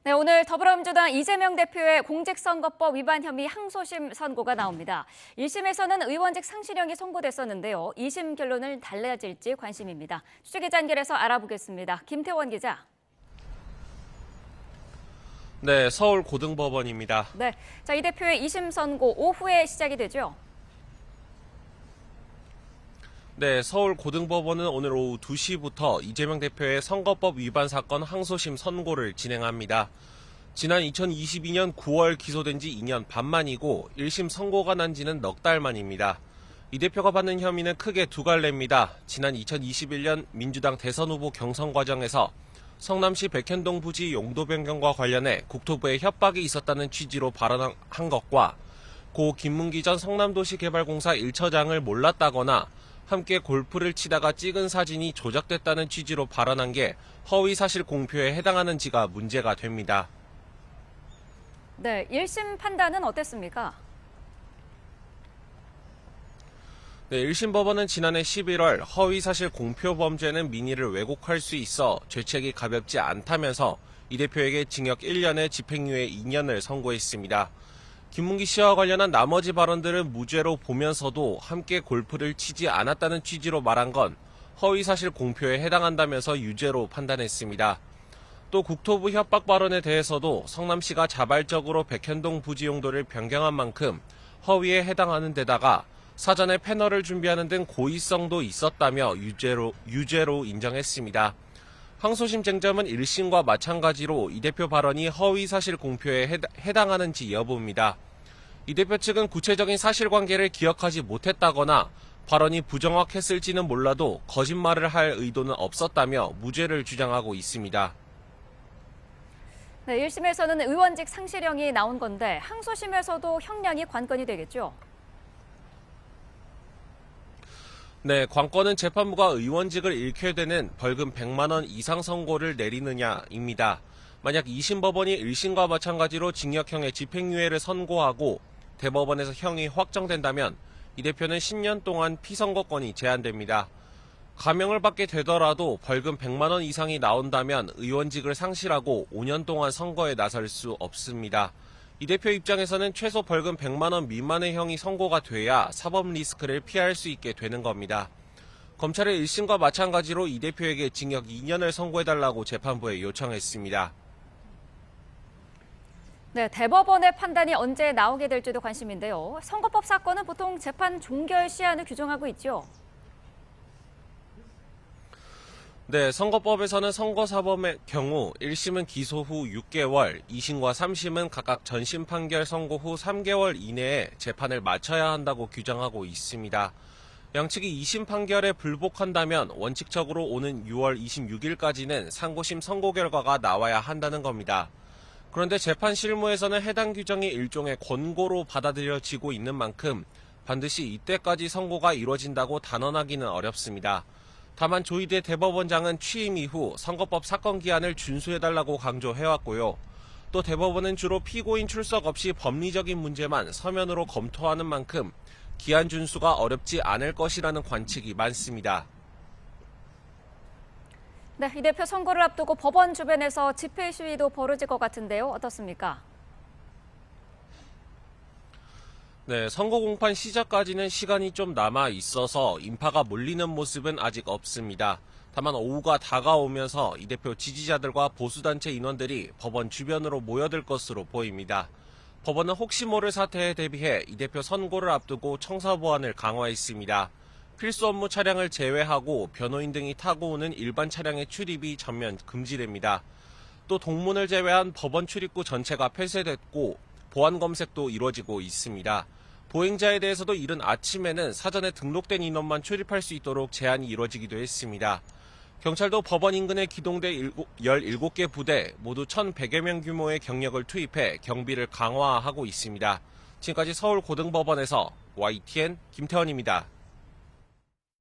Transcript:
네, 오늘 더불어민주당 이재명 대표의 공직선거법 위반 혐의 항소심 선고가 나옵니다. 1심에서는 의원직 상실형이 선고됐었는데요. 2심 결론은 달라질지 관심입니다. 취재기자 연결해서 알아보겠습니다. 김태원 기자. 네, 서울고등법원입니다. 네, 이 대표의 2심 선고 오후에 시작이 되죠? 네, 서울고등법원은 오늘 오후 2시부터 이재명 대표의 선거법 위반 사건 항소심 선고를 진행합니다. 지난 2022년 9월 기소된 지 2년 반 만이고 1심 선고가 난 지는 넉 달 만입니다. 이 대표가 받는 혐의는 크게 두 갈래입니다. 지난 2021년 민주당 대선 후보 경선 과정에서 성남시 백현동 부지 용도 변경과 관련해 국토부에 협박이 있었다는 취지로 발언한 것과 고 김문기 전 성남도시개발공사 1처장을 몰랐다거나 함께 골프를 치다가 찍은 사진이 조작됐다는 취지로 발언한 게 허위사실 공표에 해당하는지가 문제가 됩니다. 네, 1심 판단은 어땠습니까? 네, 1심 법원은 지난해 11월 허위사실 공표 범죄는 민의를 왜곡할 수 있어 죄책이 가볍지 않다면서 이 대표에게 징역 1년에 집행유예 2년을 선고했습니다. 김문기 씨와 관련한 나머지 발언들은 무죄로 보면서도 함께 골프를 치지 않았다는 취지로 말한 건 허위사실 공표에 해당한다면서 유죄로 판단했습니다. 또 국토부 협박 발언에 대해서도 성남시가 자발적으로 백현동 부지 용도를 변경한 만큼 허위에 해당하는 데다가 사전에 패널을 준비하는 등 고의성도 있었다며 유죄로 인정했습니다. 항소심 쟁점은 1심과 마찬가지로 이 대표 발언이 허위사실 공표에 해당하는지 여부입니다. 이 대표 측은 구체적인 사실관계를 기억하지 못했다거나 발언이 부정확했을지는 몰라도 거짓말을 할 의도는 없었다며 무죄를 주장하고 있습니다. 네, 1심에서는 의원직 상실형이 나온 건데 항소심에서도 형량이 관건이 되겠죠? 네, 관건은 재판부가 의원직을 잃게 되는 벌금 100만 원 이상 선고를 내리느냐입니다. 만약 2심 법원이 1심과 마찬가지로 징역형의 집행유예를 선고하고 대법원에서 형이 확정된다면 이 대표는 10년 동안 피선거권이 제한됩니다. 감형을 받게 되더라도 벌금 100만 원 이상이 나온다면 의원직을 상실하고 5년 동안 선거에 나설 수 없습니다. 이 대표 입장에서는 최소 벌금 100만 원 미만의 형이 선고가 돼야 사법 리스크를 피할 수 있게 되는 겁니다. 검찰은 1심과 마찬가지로 이 대표에게 징역 2년을 선고해달라고 재판부에 요청했습니다. 네, 대법원의 판단이 언제 나오게 될지도 관심인데요. 선거법 사건은 보통 재판 종결 시한을 규정하고 있죠? 네, 선거법에서는 선거사범의 경우 1심은 기소 후 6개월, 2심과 3심은 각각 전심 판결 선고 후 3개월 이내에 재판을 마쳐야 한다고 규정하고 있습니다. 양측이 2심 판결에 불복한다면 원칙적으로 오는 6월 26일까지는 상고심 선고 결과가 나와야 한다는 겁니다. 그런데 재판 실무에서는 해당 규정이 일종의 권고로 받아들여지고 있는 만큼 반드시 이때까지 선고가 이루어진다고 단언하기는 어렵습니다. 다만 조희대 대법원장은 취임 이후 선거법 사건 기한을 준수해달라고 강조해왔고요. 또 대법원은 주로 피고인 출석 없이 법리적인 문제만 서면으로 검토하는 만큼 기한 준수가 어렵지 않을 것이라는 관측이 많습니다. 네, 이 대표 선고를 앞두고 법원 주변에서 집회 시위도 벌어질 것 같은데요. 어떻습니까? 네, 선거 공판 시작까지는 시간이 좀 남아 있어서 인파가 몰리는 모습은 아직 없습니다. 다만 오후가 다가오면서 이 대표 지지자들과 보수단체 인원들이 법원 주변으로 모여들 것으로 보입니다. 법원은 혹시 모를 사태에 대비해 이 대표 선고를 앞두고 청사 보안을 강화했습니다. 필수 업무 차량을 제외하고 변호인 등이 타고 오는 일반 차량의 출입이 전면 금지됩니다. 또 동문을 제외한 법원 출입구 전체가 폐쇄됐고 보안 검색도 이루어지고 있습니다. 보행자에 대해서도 이른 아침에는 사전에 등록된 인원만 출입할 수 있도록 제한이 이루어지기도 했습니다. 경찰도 법원 인근에 기동대 17개 부대 모두 1,100여 명 규모의 경력을 투입해 경비를 강화하고 있습니다. 지금까지 서울고등법원에서 YTN 김태원입니다.